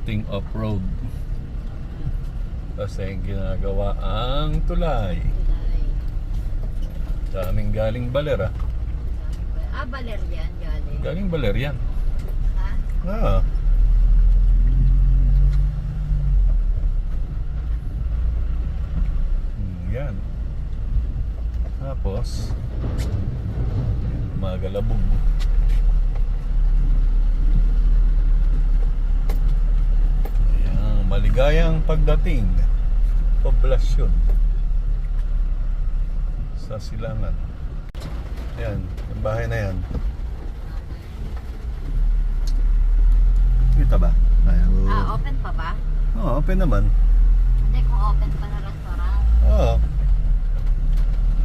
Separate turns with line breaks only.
konting off-road kasi ginagawa ang tulay. Daming galing Baler ah.
Baler yan, galing.
Galing Baler yan.
Ha?
Ah. Yan. Tapos magalabog. Ayan, maligayang pagdating. Poblasyon sa Silangan. Ayan, yung bahay na yan. Kita ba?
Open pa ba?
Oo, open naman.
Hindi, kung open pa na restaurant.
Oo.